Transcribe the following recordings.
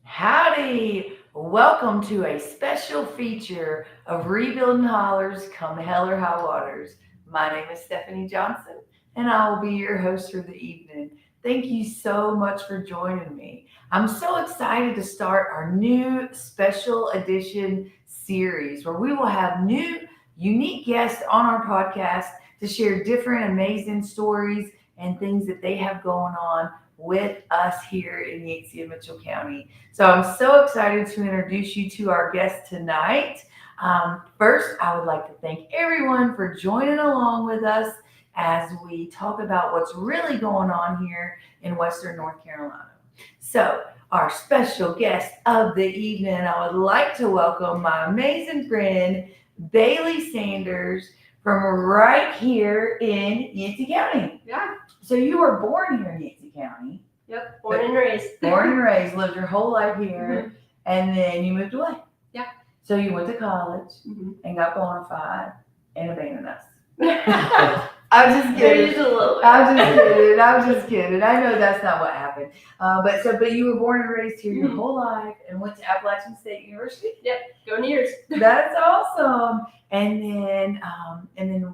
Howdy! Welcome to a special feature of Rebuilding Hollers Come Hell or High Waters. My name is Stephanie Johnson, and I will be your host for the evening. Thank you so much for joining me. I'm so excited to start our new special edition series where we will have new, unique guests on our podcast to share different, amazing stories and things that they have going on with us here in Yancey and Mitchell County. So I'm so excited to introduce you to our guest tonight. First, I would like to thank everyone for joining along with us as we talk about what's really going on here in Western North Carolina. So our special guest of the evening, I would like to welcome my amazing friend, Baylee Sanders, from right here in Yancey County. Yeah. So you were born here in Yancey County. Yep. Born and raised. Born and raised, lived your whole life here, and then you moved away. Yeah. So you went to college and got bona fide and abandoned us. I'm just kidding. I'm just kidding. I know that's not what happened. But you were born and raised here your whole life and went to Appalachian State University. Yep. Go Nears. That's awesome. And then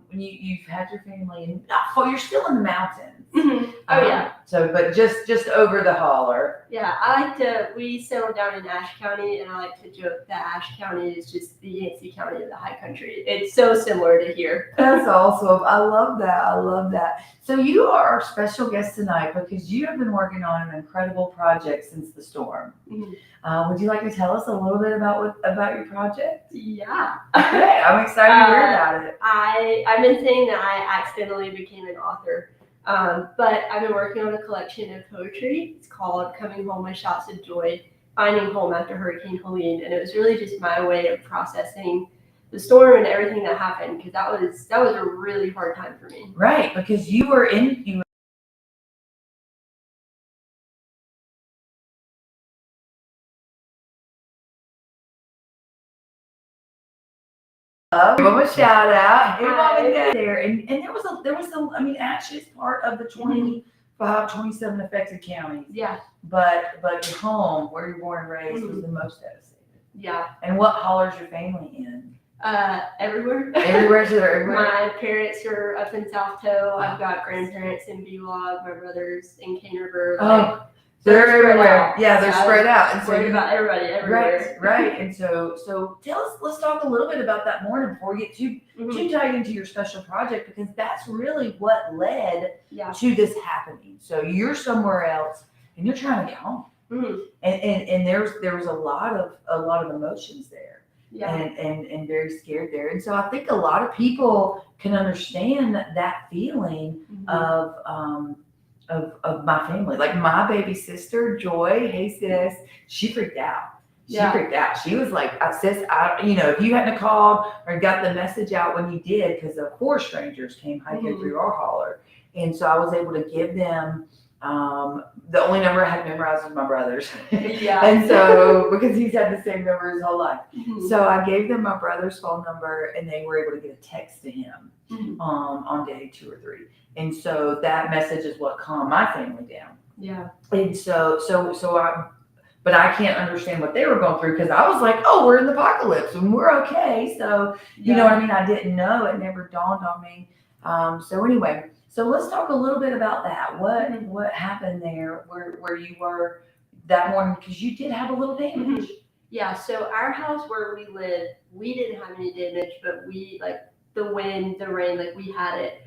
when you've had your family, and you're still in the mountains. Oh yeah. So, but just over the holler. Yeah, we settled down in Ashe County, and I like to joke that Ashe County is just the Yancey County of the high country. It's so similar to here. That's awesome. I love that. So you are our special guest tonight because you have been working on an incredible project since the storm. Would you like to tell us a little bit about your project? Yeah. Okay, I'm excited to hear about it. I've been saying that I accidentally became an author. But I've been working on a collection of poetry. It's called Coming Home with Shots of Joy, Finding Home After Hurricane Helene. And it was really just my way of processing the storm and everything that happened, because that was a really hard time for me. Right, because you were give them a shout out. Hey, mom and dad there. And there was some, Ashe is part of the 27 affected counties. Yeah. But your home, where you're born and raised, was the most devastated. Yeah. And what hollers your family in? Everywhere. Everywhere. My parents are up in South Toe. I've got grandparents in B-Log, my brothers in Cane River. They're everywhere. Yeah, they're spread out. And so worried about everybody everywhere. Right. And so let's talk a little bit about that more before we get too tied into your special project, because that's really what led to this happening. So you're somewhere else and you're trying to get home. And there was a lot of emotions there. Yeah. And very scared there. And so I think a lot of people can understand that feeling of my family. Like my baby sister, Joy, hey sis, she freaked out. She was like, sis, if you hadn't called or got the message out when you did, because of course strangers came hiking through our holler. And so I was able to give them, the only number I had memorized was my brother's. And so, because he's had the same number his whole life. So I gave them my brother's phone number, and they were able to get a text to him on day 2 or 3. And so that message is what calmed my family down. Yeah. And but I can't understand what they were going through, because I was like, oh, we're in the apocalypse and we're okay. So, you know what I mean? I didn't know. It never dawned on me. So anyway, so let's talk a little bit about that. What happened there where you were that morning, because you did have a little damage. Yeah, so our house where we live, we didn't have any damage, but we, like, the wind, the rain, like, we had it.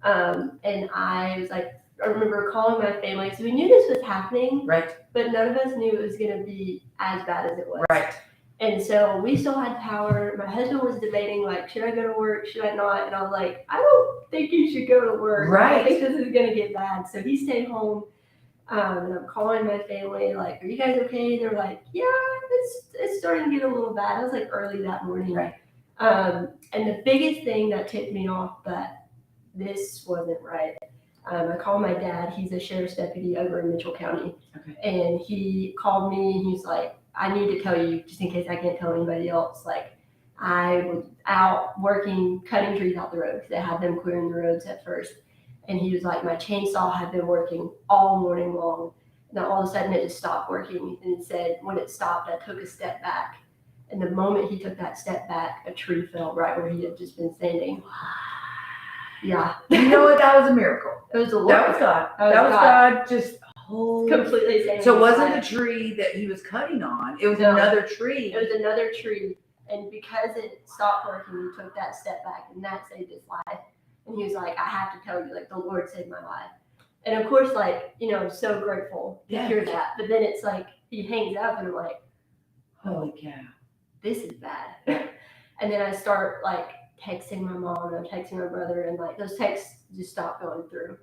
And I was like, I remember calling my family, so we knew this was happening, Right. but none of us knew it was going to be as bad as it was. Right. And so we still had power. My husband was debating, like, should I go to work? Should I not? And I was like, I don't think you should go to work. Right. I think this is going to get bad. So he stayed home. And I'm calling my family, like, are you guys okay? They're like, yeah, it's starting to get a little bad. It was like early that morning. Right. And the biggest thing that tipped me off, but this wasn't right. I called my dad. He's a sheriff's deputy over in Mitchell County. Okay. And he called me. He's like, I need to tell you, just in case I can't tell anybody else, like, I was out working, cutting trees out the road because they had them clearing the roads at first. And he was like, my chainsaw had been working all morning long. And then all of a sudden it just stopped working. And he said, when it stopped, I took a step back. And the moment he took that step back, a tree fell right where he had just been standing. Yeah. You know what? That was a miracle. It was a Lord. That was God. That was God just Completely standing. So it wasn't the tree that he was cutting on. It was another tree. It was another tree. And because it stopped working, he took that step back, and that saved his life. And he was like, I have to tell you, like, the Lord saved my life. And of course, like, you know, so grateful to hear that. But then it's like, he hangs up, and I'm like, holy cow, this is bad. And then I start, like, texting my mom, and I'm texting my brother, and, like, those texts just stopped going through.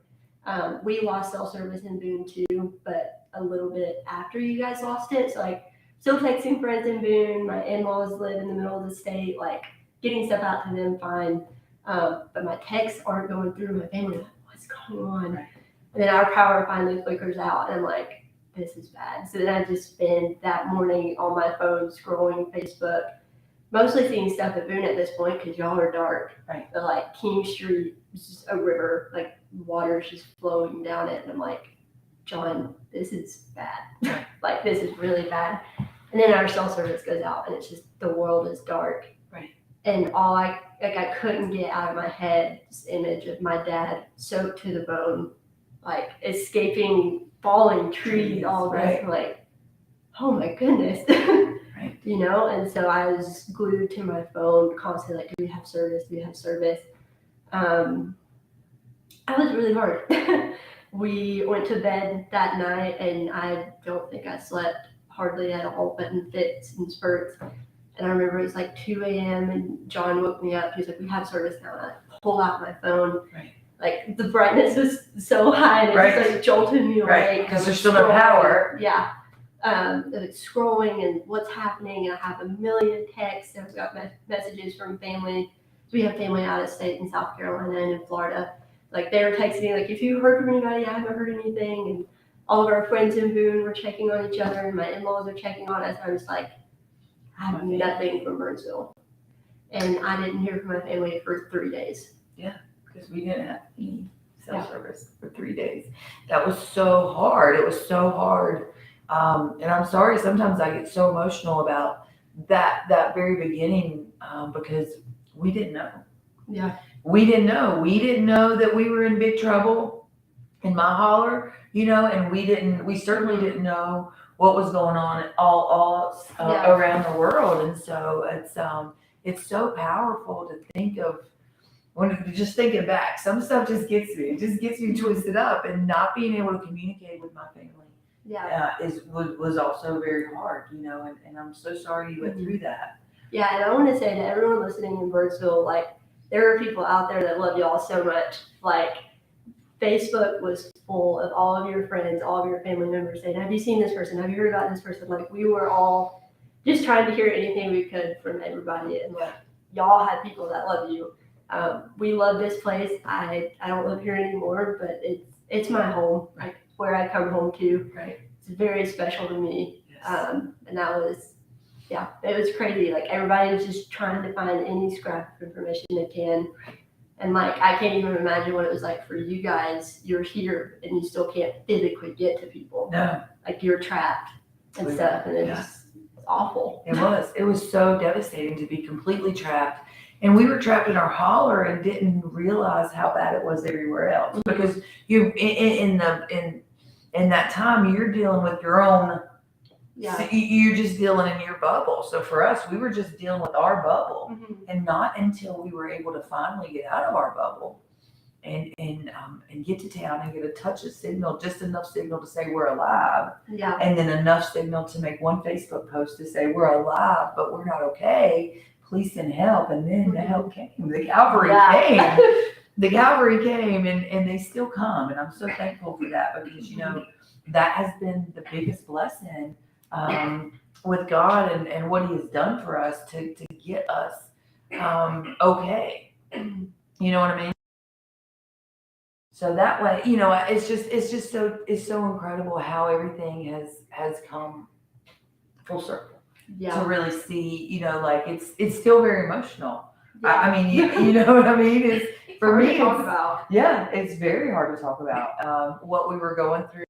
We lost cell service in Boone, too, but a little bit after you guys lost it. So, like, still texting friends in Boone. My in-laws live in the middle of the state, like, getting stuff out to them, fine. But my texts aren't going through. My family, like, what's going on? Right. And then our power finally flickers out, and I'm like, this is bad. So then I just spend that morning on my phone scrolling Facebook, mostly seeing stuff at Boone at this point because y'all are dark. Right. But, like, King Street is just a river, like, water's just flowing down it. And I'm like, John, this is bad. Like, this is really bad. And then our cell service goes out, and it's just, the world is dark. Right. And all I couldn't get out of my head this image of my dad soaked to the bone, like, escaping falling trees, all this. Right. Like, oh my goodness. Right. You know? And so I was glued to my phone constantly, like, do we have service? Do we have service? I was really hard. We went to bed that night, and I don't think I slept hardly at all, but in fits and spurts. And I remember it was like 2 a.m. and John woke me up. He was like, we have service now. And I pulled out my phone. Right. Like, the brightness was so high, and it was like jolting me awake. Right, because there's still no power. Yeah. It's scrolling and what's happening. And I have a million texts. I've got messages from family. So we have family out of state in South Carolina and in Florida. Like, they were texting me, like, if you heard from anybody, I haven't heard anything. And all of our friends in Boone were checking on each other, and my in-laws are checking on us. I was like, I have nothing from Burnsville. And I didn't hear from my family for 3 days. Yeah, because we didn't have any cell service for 3 days. That was so hard. It was so hard. And I'm sorry, sometimes I get so emotional about that very beginning because we didn't know. Yeah. We didn't know. We didn't know that we were in big trouble in my holler, you know, and we certainly didn't know what was going on all around the world. And so it's so powerful to think of, just thinking back, some stuff just gets me. It just gets me twisted up, and not being able to communicate with my family was also very hard, you know, and I'm so sorry you went through that. Yeah, and I want to say to everyone listening in Burnsville, like, there are people out there that love y'all so much. Like, Facebook was full of all of your friends, all of your family members saying, have you seen this person? Have you heard about this person? Like, we were all just trying to hear anything we could from everybody. And, like, y'all had people that love you. We love this place. I don't live here anymore, but it's my home, like, where I come home to. Right. It's very special to me. Yes. And that was, yeah, it was crazy. Like, everybody was just trying to find any scrap of information they can. And, like, I can't even imagine what it was like for you guys. You're here and you still can't physically get to people. No. Like, you're trapped and stuff. And it's awful. It was so devastating to be completely trapped. And we were trapped in our holler and didn't realize how bad it was everywhere else. Because you in that time, you're dealing with your own. Yeah. So you're just dealing in your bubble. So for us, we were just dealing with our bubble, and not until we were able to finally get out of our bubble and get to town and get a touch of signal, just enough signal to say we're alive. Yeah. And then enough signal to make one Facebook post to say we're alive, but we're not okay. Please send help. And then the help came. The Calvary came. The Calvary came, and they still come. And I'm so thankful for that, because, you know, that has been the biggest blessing with God and what He has done for us to get us okay. You know what I mean? So that way, you know, it's so incredible how everything has come full circle Yeah. to really see, you know, like it's still very emotional. Yeah. I mean, you know what I mean? It's for hard me. to talk about. Yeah, it's very hard to talk about what we were going through.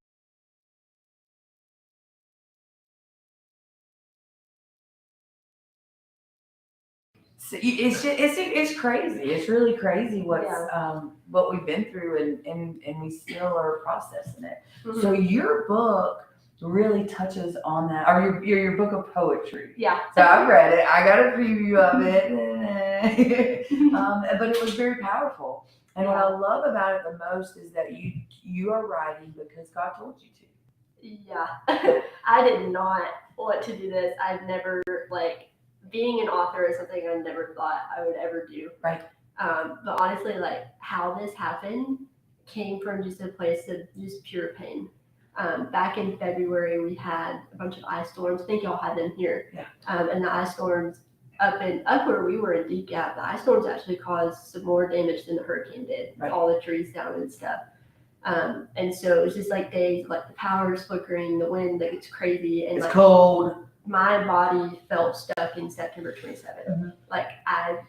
So it's crazy. It's really crazy what we've been through, and we still are processing it. Mhm. So your book really touches on that, or your book of poetry. Yeah. So I've read it. I got a preview of it, but it was very powerful. And what I love about it the most is that you are writing because God told you to. Yeah. I did not want to do this. I've never being an author is something I never thought I would ever do. Right. But honestly, how this happened came from just a place of just pure pain. Back in February, we had a bunch of ice storms. I think y'all had them here. Yeah. And the ice storms up where we were in Deep Gap, the ice storms actually caused some more damage than the hurricane did. Right. All the trees down and stuff. And so it was just days, the power's flickering, the wind gets crazy, and it's cold. My body felt stuck in September 27th. Mm-hmm. I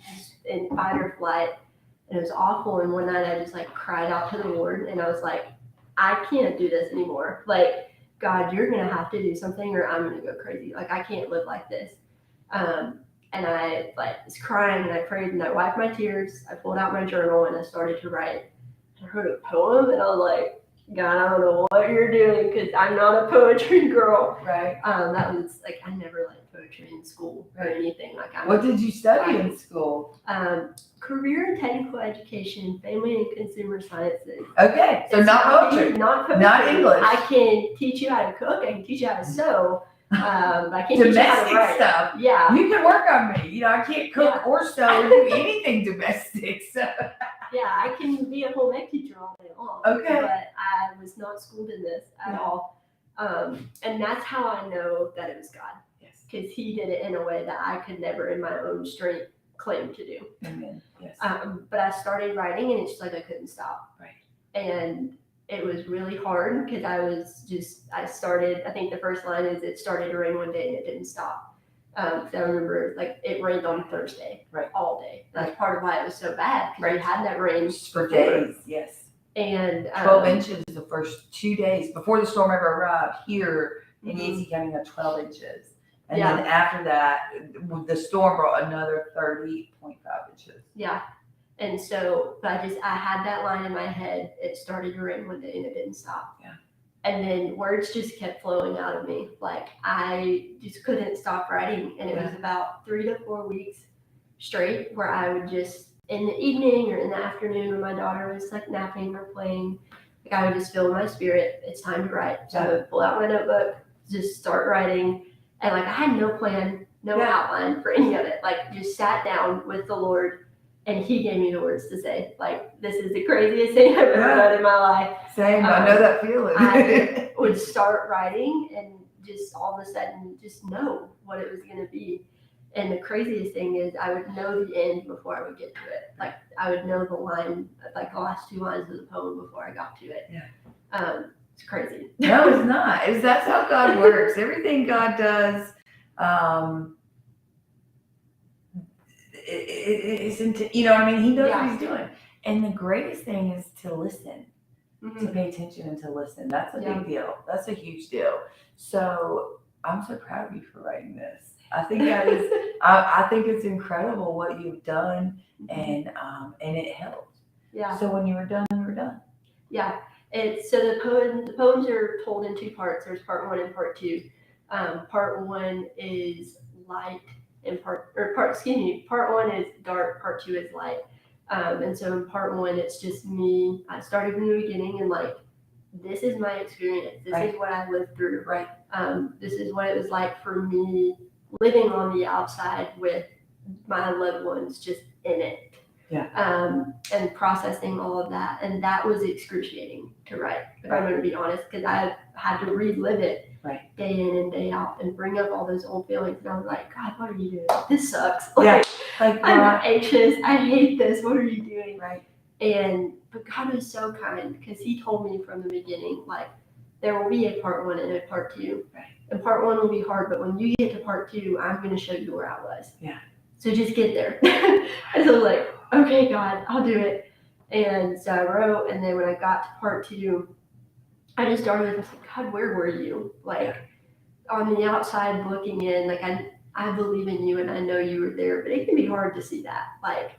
just in fight or flight, and it was awful. And one night I just cried out to the Lord, and I was like, I can't do this anymore. God, you're gonna have to do something, or I'm gonna go crazy. I can't live like this. And I was crying, and I prayed, and I wiped my tears. I pulled out my journal, and I started to write. I wrote a poem, and I was like, God, I don't know what you're doing, because I'm not a poetry girl. Right. That was I never liked poetry in school or anything. What did you study in school? Career and technical education, family and consumer sciences. Okay, so not poetry. Not poetry. Not English. I can teach you how to cook. I can teach you how to sew. I can't teach you how to Domestic write. stuff. Yeah. You can work on me. You know, I can't cook or sew or do anything domestic. So. Yeah, I can be a home ec teacher all day long. Okay. But I was not schooled in this at all. And that's how I know that it was God. Yes. Because He did it in a way that I could never in my own strength claim to do. Amen. Yes. But I started writing, and it's just I couldn't stop. Right. And it was really hard because I started, I think the first line is, it started to rain one day and it didn't stop. I remember it rained on Thursday, right, all day. That's part of why it was so bad, because we had that rain for days. Yes. And 12 inches the first 2 days before the storm ever arrived here in Yancey County. Got 12 inches, and then after that, the storm brought another 30.5 inches. Yeah. And so, but I had that line in my head. It started to rain one day and it didn't stop. Yeah. And then words just kept flowing out of me. I just couldn't stop writing. And it was about 3 to 4 weeks straight where I would just, in the evening or in the afternoon when my daughter was napping or playing, I would just feel in my spirit, it's time to write. So I would pull out my notebook, just start writing. And I had no plan, no outline for any of it. Just sat down with the Lord, and He gave me the words to say. This is the craziest thing I've ever done in my life. Same, I know that feeling. I would start writing and just all of a sudden just know what it was going to be. And the craziest thing is I would know the end before I would get to it. I would know the line, the last 2 lines of the poem before I got to it. Yeah. It's crazy. No, it's not. That's how God works. Everything God does, you know what I mean? He knows what He's doing. And the greatest thing is to listen, to pay attention and to listen. That's a big deal. That's a huge deal. So I'm so proud of you for writing this. I think that is, I think it's incredible what you've done, and it helped. Yeah. So when you were done, you were done. Yeah. So the poems are told in 2 parts. There's part 1 and part 2. Part 1 is light, and part 1 is dark, part 2 is light. And so in part 1, it's just me. I started from the beginning, and this is my experience. This is what I lived through. Right. This is what it was like for me living on the outside with my loved ones just in it. Yeah. And processing all of that. And that was excruciating to write, if I'm going to be honest, because I had to relive it day in and day out and bring up all those old feelings. And I was like, God, what are you doing? This sucks. I'm anxious. I hate this. What are you doing? Right. But God was so kind, because He told me from the beginning, there will be a part 1 and a part 2. Right. And part 1 will be hard, but when you get to part 2, I'm going to show you where I was. Yeah. So just get there. And so I was like, okay, God, I'll do it. And so I wrote, and then when I got to part 2, I just started with, like, God, where were you? Like, on the outside looking in, like, I believe in you and I know you were there, but it can be hard to see that. Like,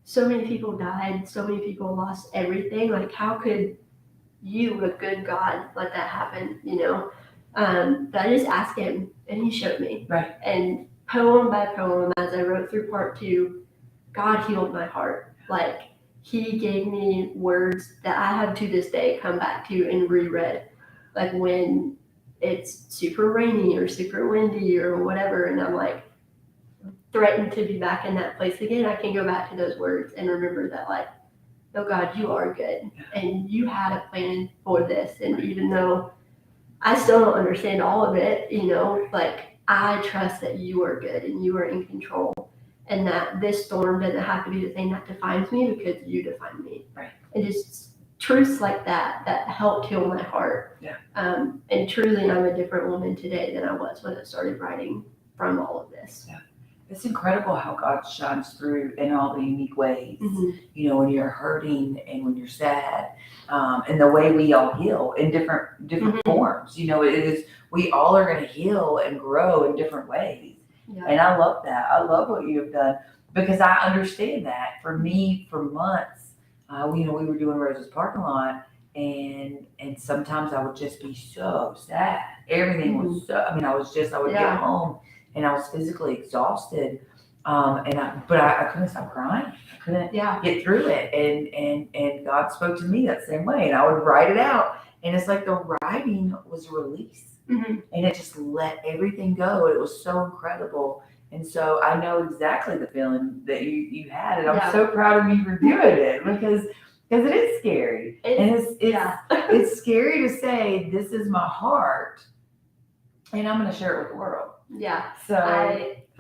so many people died, so many people lost everything. Like, how could you, a good God, let that happen, you know? But I just asked him, and he showed me. Right. And poem by poem, as I wrote through part 2, God healed my heart. Like, he gave me words that I have to this day come back to and reread. Like, when it's super rainy or super windy or whatever, and I'm like threatened to be back in that place again, I can go back to those words and remember that, like, oh God, you are good, and you had a plan for this. And even though I still don't understand all of it, you know, like, I trust that you are good and you are in control, and that this storm doesn't have to be the thing that defines me, because you define me. Right. And just truths like that helped heal my heart. Yeah. And truly, I'm a different woman today than I was when I started writing from all of this. Yeah. It's incredible how God shines through in all the unique ways. Mm-hmm. You know, when you're hurting and when you're sad, and the way we all heal in different Mm-hmm. forms. You know, it is, we all are going to heal and grow in different ways. Yeah. And I love that. I love what you have done, because I understand that. For me, for months, you know, we were doing Rose's parking lot, and sometimes I would just be so sad. Everything was so, I mean, I would Yeah. get home and I was physically exhausted. But I couldn't stop crying. I couldn't Yeah. get through it. And God spoke to me that same way, and I would write it out. And it's like the writing was a release, Mm-hmm. and it just let everything go. It was so incredible. And so I know exactly the feeling that you had, and I'm Yeah. so proud of you for doing it, because it is scary. And it's scary to say, this is my heart, and I'm going to share it with the world. Yeah. So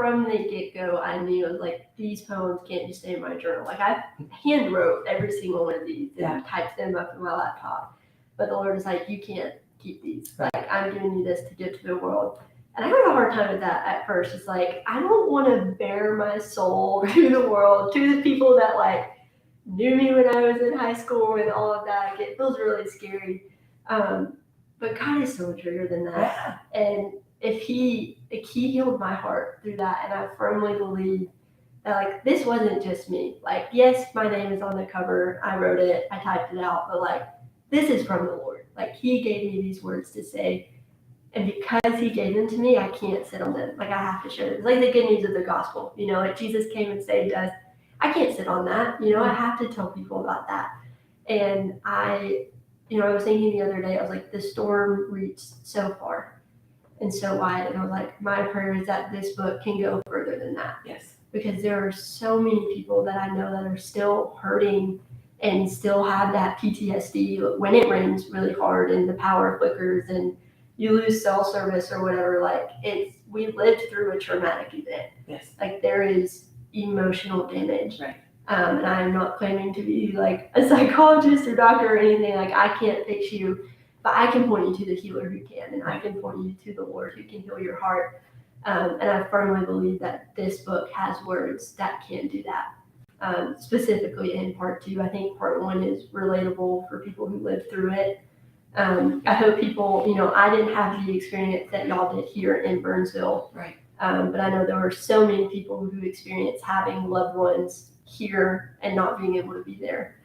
From the get-go, I knew, I was like, these poems can't just stay in my journal. Like, I hand wrote every single one of these and typed them up in my laptop. But the Lord is like, you can't keep these. Right. Like, I'm giving you this to give to the world. And I had a hard time with that at first. It's like, I don't want to bare my soul to the world, to the people that, like, knew me when I was in high school and all of that. Like, it feels really scary. But God is so much bigger than that. yeah. And if he healed my heart through that, and I firmly believe that, like, this wasn't just me. Like, yes, my name is on the cover, I wrote it, I typed it out, but, like, this is from the Lord. Like, he gave me these words to say, and because he gave them to me, I can't sit on them. Like, I have to share them. It's like the good news of the gospel, you know, like Jesus came and saved us. I can't sit on that, you know, I have to tell people about that. And I was thinking the other day, I was like, the storm reached so far and so wide, and I was like, my prayer is that this book can go further than that. Yes. Because there are so many people that I know that are still hurting and still have that PTSD when it rains really hard and the power flickers and you lose cell service or whatever. Like, we lived through a traumatic event. Yes. Like, there is emotional damage. Right. And I'm not claiming to be like a psychologist or doctor or anything. Like, I can't fix you, but I can point you to the healer who can, and I can point you to the Lord who can heal your heart. And I firmly believe that this book has words that can do that. Specifically in part 2, I think part 1 is relatable for people who lived through it. I hope people, I didn't have the experience that y'all did here in Burnsville. Right. But I know there were so many people who experienced having loved ones here and not being able to be there.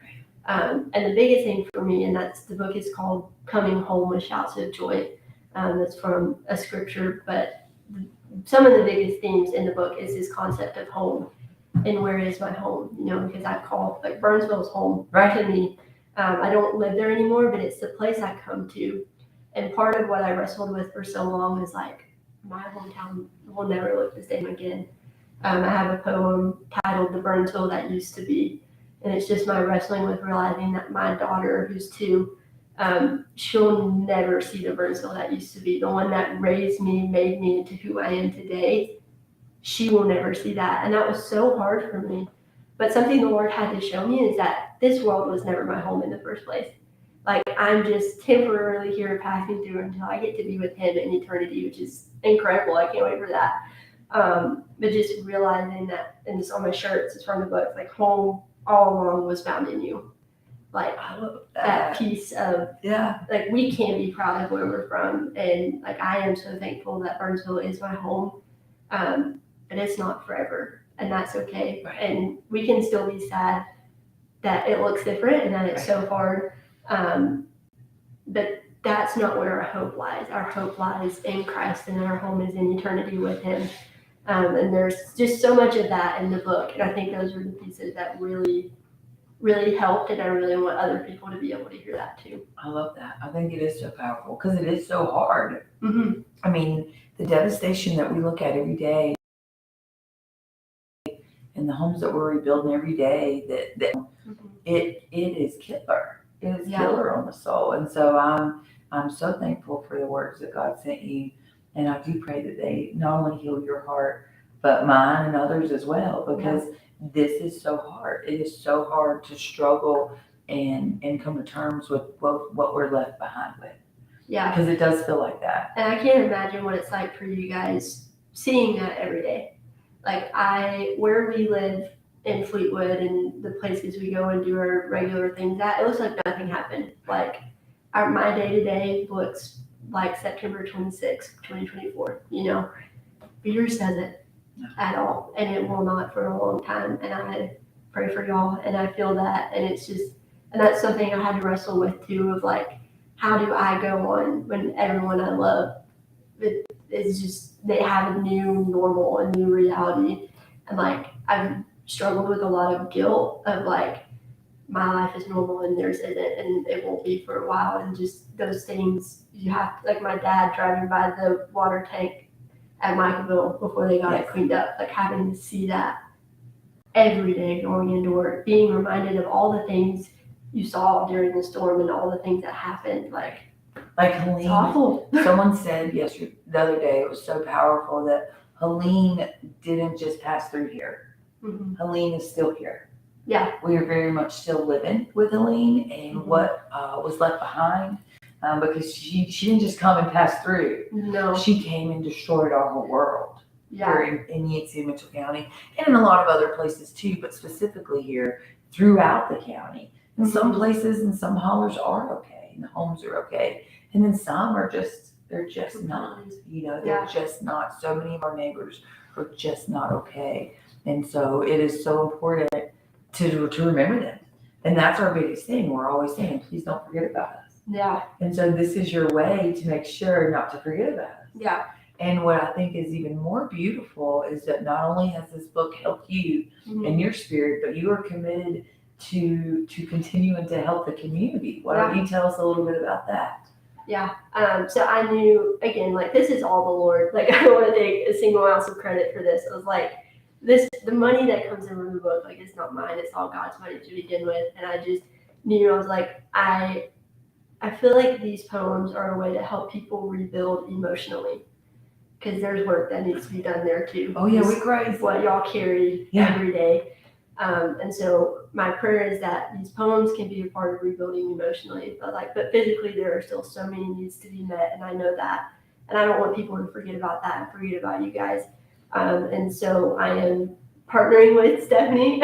And the biggest thing for me, and the book is called Coming Home with Shouts of Joy. That's from a scripture, but some of the biggest themes in the book is this concept of home and where is my home, because I call, like, Burnsville's home to me. I don't live there anymore, but it's the place I come to. And part of what I wrestled with for so long is, like, my hometown will never look the same again. I have a poem titled The Burnsville That Used to Be. And it's just my wrestling with realizing that my daughter, who's 2, she'll never see the Burnsville that used to be. The one that raised me, made me into who I am today, she will never see that. And that was so hard for me. But something the Lord had to show me is that this world was never my home in the first place. Like, I'm just temporarily here passing through until I get to be with him in eternity, which is incredible. I can't wait for that. But just realizing that, and it's on my shirts, it's from the book, like, home all along was found in you. Like, I love that piece of, Yeah. like, we can be proud of where we're from. And, like, I am so thankful that Burnsville is my home. But it's not forever, and that's okay. Right. And we can still be sad that it looks different and that it's so hard. But that's not where our hope lies. Our hope lies in Christ, and our home is in eternity with him. And there's just so much of that in the book. And I think those were the pieces that really, really helped. And I really want other people to be able to hear that too. I love that. I think it is so powerful because it is so hard. Mm-hmm. I mean, the devastation that we look at every day and the homes that we're rebuilding every day, that Mm-hmm. it is killer. It is Yeah. killer on the soul. And so I'm so thankful for the words that God sent you. And I do pray that they not only heal your heart, but mine and others as well, because this is so hard. It is so hard to struggle and come to terms with what we're left behind with. Yeah. Because it does feel like that. And I can't imagine what it's like for you guys seeing that every day. Like, where we live in Fleetwood and the places we go and do our regular things at, it looks like nothing happened. Like, my day-to-day looks like September 26th, 2024, you know? But yours doesn't at all, and it will not for a long time. And I pray for y'all, and I feel that, and it's just, and that's something I had to wrestle with too, of like, how do I go on when everyone I love, it's just, they have a new normal, a new reality. And like, I've struggled with a lot of guilt of like, my life is normal and theirs isn't, and it won't be for a while. And just those things you have, like my dad driving by the water tank at Michaelville before they got it cleaned up, like having to see that every day going into work, being reminded of all the things you saw during the storm and all the things that happened. Like Helene, it's awful. Someone said the other day, it was so powerful that Helene didn't just pass through here. Mm-hmm. Helene is still here. Yeah. We are very much still living with Helene and what was left behind, because she didn't just come and pass through. No. She came and destroyed our whole world. Yeah. Here in Yancey and Mitchell County, and in a lot of other places too, but specifically here throughout the county. And some places and some hollers are okay, and the homes are okay, and then some are they're just not. They're just not. So many of our neighbors are just not okay, and so it is so important to remember them. And that's our biggest thing. We're always saying, please don't forget about us. Yeah. And so this is your way to make sure not to forget about us. Yeah. And what I think is even more beautiful is that not only has this book helped you in your spirit, but you are committed to continuing to help the community. Why don't you tell us a little bit about that? Yeah. So I knew, again, like, this is all the Lord. Like, I don't want to take a single ounce of credit for this. I was like, the money that comes in from the book, like, it's not mine. It's all God's money to begin with. And I just knew, I was like, I feel like these poems are a way to help people rebuild emotionally. Because there's work that needs to be done there too. Oh yeah, we cry. What y'all carry every day. And so my prayer is that these poems can be a part of rebuilding emotionally. But physically there are still so many needs to be met, and I know that. And I don't want people to forget about that and forget about you guys. And so I am partnering with Stephanie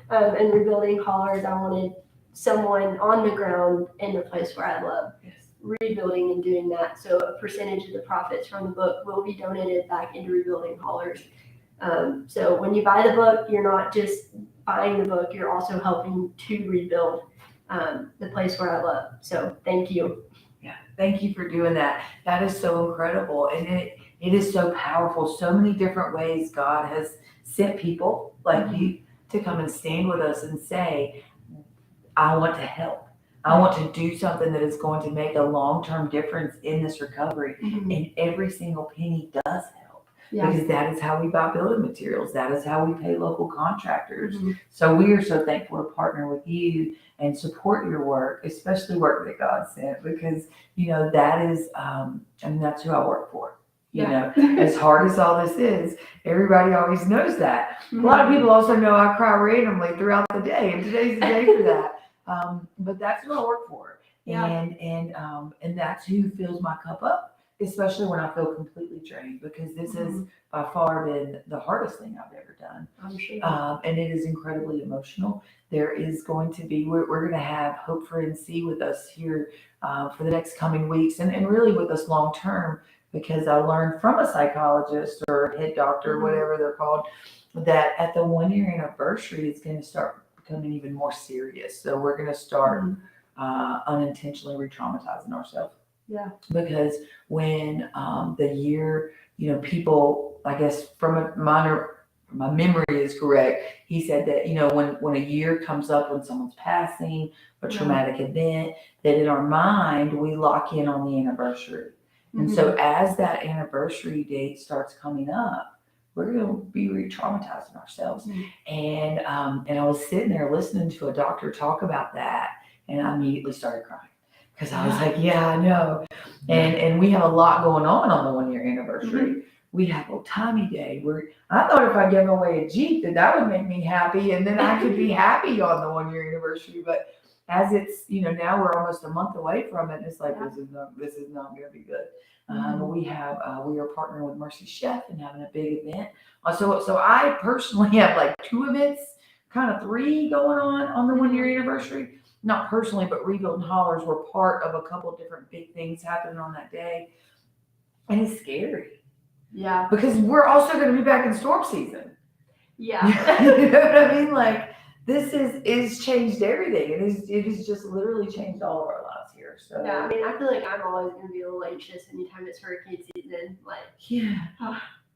and rebuilding Hollers. I wanted someone on the ground in the place where I love. Rebuilding and doing that. So a percentage of the profits from the book will be donated back into rebuilding Hollers. So when you buy the book, you're not just buying the book, you're also helping to rebuild the place where I love. So thank you. Yeah, thank you for doing that. That is so incredible. And it is so powerful. So many different ways God has sent people like you to come and stand with us and say, I want to help. I want to do something that is going to make a long-term difference in this recovery. And every single penny does help because that is how we buy building materials. That is how we pay local contractors. So we are so thankful to partner with you and support your work, especially work that God sent, because, that is, that's who I work for. As hard as all this is, everybody always knows that. A lot of people also know I cry randomly throughout the day, and today's the day for that. But that's what I work for. Yeah. And that's who fills my cup up, especially when I feel completely drained, because this has by far been the hardest thing I've ever done. I'm sure. And it is incredibly emotional. There is going to be, we're going to have Hope for NC with us here for the next coming weeks, and really with us long term, because I learned from a psychologist or a head doctor, whatever they're called, that at the 1 year anniversary, it's going to start becoming even more serious. So we're going to start unintentionally re-traumatizing ourselves. Yeah. Because when the year, people, I guess my memory is correct, he said that, when a year comes up, when someone's passing, a traumatic event, that in our mind, we lock in on the anniversary. And so as that anniversary date starts coming up, we're going to be re-traumatizing ourselves. And I was sitting there listening to a doctor talk about that, and I immediately started crying. Because I was like, yeah, I know. And we have a lot going on the 1 year anniversary. We have Old Timey Day, where I thought if I gave away a Jeep, that would make me happy, and then I could be happy on the 1 year anniversary. But as it's, now we're almost a month away from it, and it's like, this is not going to be good. We are partnering with Mercy Chef and having a big event. So I personally have like 2 events, kind of 3 going on the 1 year anniversary. Not personally, but Rebuilding Hollers were part of a couple of different big things happening on that day. And it's scary. Yeah. Because we're also going to be back in storm season. Yeah. You know what I mean? Like, this is changed everything. It has just literally changed all of our lives here. So yeah, I mean, I feel like I'm always going to be a little anxious anytime it's hurricane season. Like,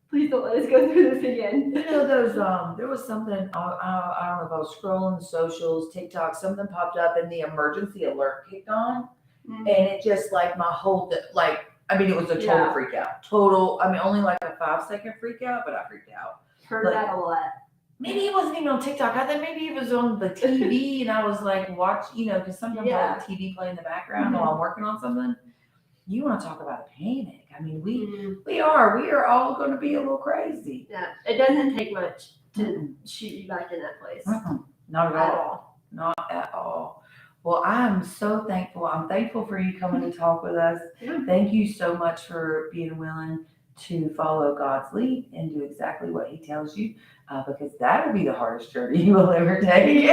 please don't let us go through this again. There was something, I don't know if I was scrolling socials, TikTok, something popped up and the emergency alert kicked on. And it just like my whole, it was a total freak out. Only like a 5-second freak out, but I freaked out. Heard that a lot. Maybe it wasn't even on TikTok. I thought maybe it was on the TV and I was like, because sometimes I have the TV play in the background while I'm working on something. You want to talk about a panic. I mean, we are all going to be a little crazy. Yeah, it doesn't take much to shoot you back in that place. Not at all. Not at all. Well, I'm so thankful. I'm thankful for you coming to talk with us. Thank you so much for being willing to follow God's lead and do exactly what He tells you, because that will be the hardest journey you will ever take.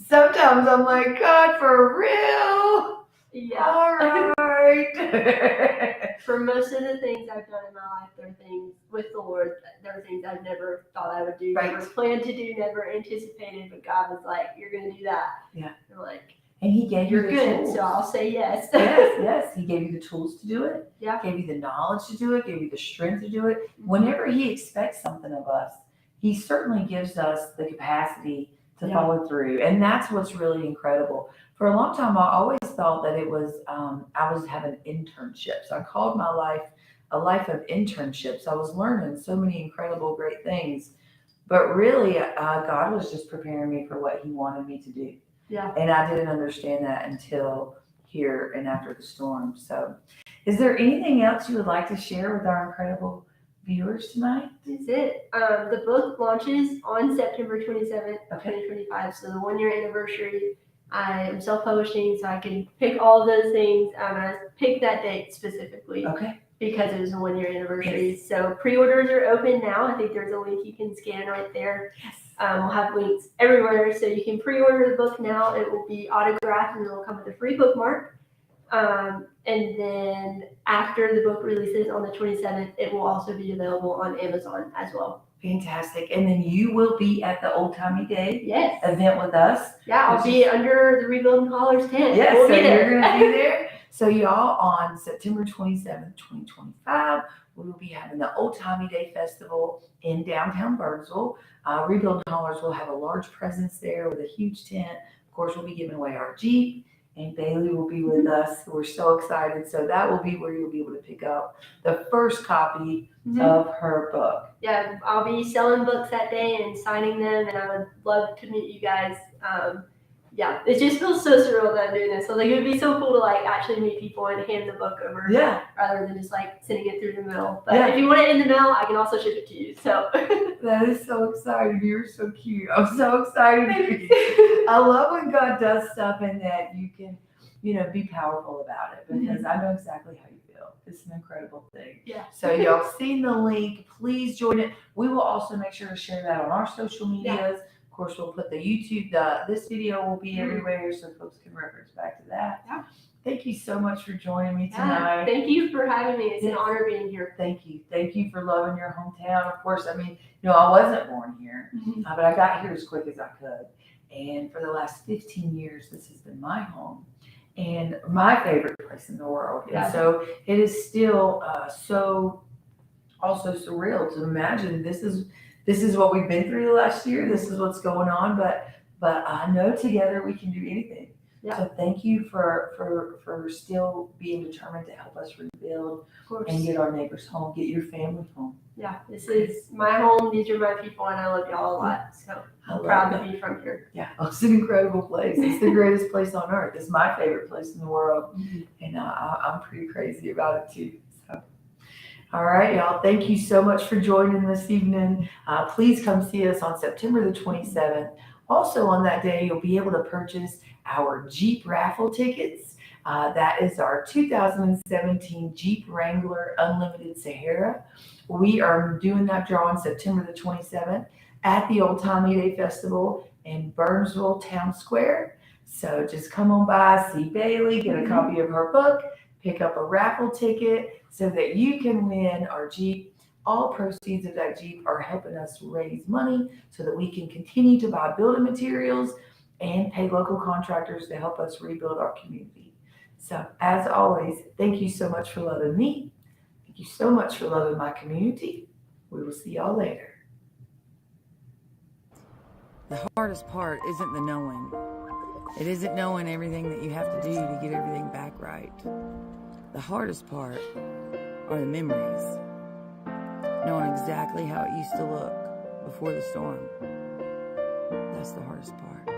Sometimes I'm like, God, for real? Yeah. All right. For most of the things I've done in my life, there are things with the Lord, there are things I've never thought I would do, never planned to do, never anticipated, but God was like, you're going to do that. Yeah. I'm like, and He gave you the good, tools. So I'll say yes. Yes. He gave you the tools to do it. Yeah. Gave you the knowledge to do it. Gave you the strength to do it. Whenever He expects something of us, He certainly gives us the capacity to follow through. And that's what's really incredible. For a long time, I always thought that it was, I was having internships. I called my life a life of internships. I was learning so many incredible, great things. But really, God was just preparing me for what He wanted me to do. Yeah. And I didn't understand that until here and after the storm. So is there anything else you would like to share with our incredible viewers tonight? That's it. The book launches on September 27th, 2025. So the 1 year anniversary. I am self-publishing, so I can pick all of those things. I picked that date specifically because it was a 1 year anniversary. Yes. So pre-orders are open now. I think there's a link you can scan right there. Yes. We'll have links everywhere, so you can pre-order the book now. It will be autographed, and it will come with a free bookmark. And then after the book releases on the 27th, it will also be available on Amazon as well. Fantastic. And then you will be at the Old Timey Day event with us. Yeah, I'll be under the Rebuilding Hollers tent. Yes, so you're going to be there. So y'all, on September 27th, 2025, we will be having the Old Timey Day Festival in downtown Burnsville. Rebuilding Hollers will have a large presence there with a huge tent. Of course, we'll be giving away our Jeep. And Baylee will be with us. We're so excited. So that will be where you'll be able to pick up the first copy of her book. Yeah, I'll be selling books that day and signing them, and I would love to meet you guys. It just feels so surreal that I'm doing this. So like, it would be so cool to actually meet people and hand the book over, rather than just sending it through the mail. But if you want it in the mail, I can also ship it to you. So that is so exciting. You're so cute. I'm so excited for you. I love when God does stuff and that you can be powerful about it, because I know exactly how you feel. It's an incredible thing. Yeah. So y'all seen the link. Please join it. We will also make sure to share that on our social medias. Yeah. Of course, we'll put the YouTube, this video will be everywhere so folks can reference back to that. Yeah. Thank you so much for joining me tonight. Thank you for having me. It's Yes. an honor being here. Thank you. Thank you for loving your hometown. Of course, I mean, I wasn't born here, but I got here as quick as I could. And for the last 15 years, this has been my home and my favorite place in the world. Yeah. And so it is still so also surreal to imagine this is what we've been through the last year. This is what's going on, but I know together we can do anything. Yeah. So thank you for still being determined to help us rebuild Of course. and get our neighbors home, get your family home. Yeah, this is my home. These are my people, and I love y'all a lot. So I'm proud to be from here. Yeah, it's an incredible place. It's the greatest place on earth. It's my favorite place in the world, and I'm pretty crazy about it too. So, all right, y'all. Thank you so much for joining this evening. Please come see us on September the 27th. Also on that day, you'll be able to purchase our Jeep raffle tickets. That is our 2017 Jeep Wrangler Unlimited Sahara. We are doing that draw on September the 27th at the Old Tommy Day Festival in Burnsville Town Square. So just come on by, see Baylee, get a copy of her book, pick up a raffle ticket so that you can win our Jeep. All proceeds of that Jeep are helping us raise money so that we can continue to buy building materials and pay local contractors to help us rebuild our community. So as always, thank you so much for loving me. Thank you so much for loving my community. We will see y'all later. The hardest part isn't the knowing. It isn't knowing everything that you have to do to get everything back right. The hardest part are the memories. Knowing exactly how it used to look before the storm. That's the hardest part.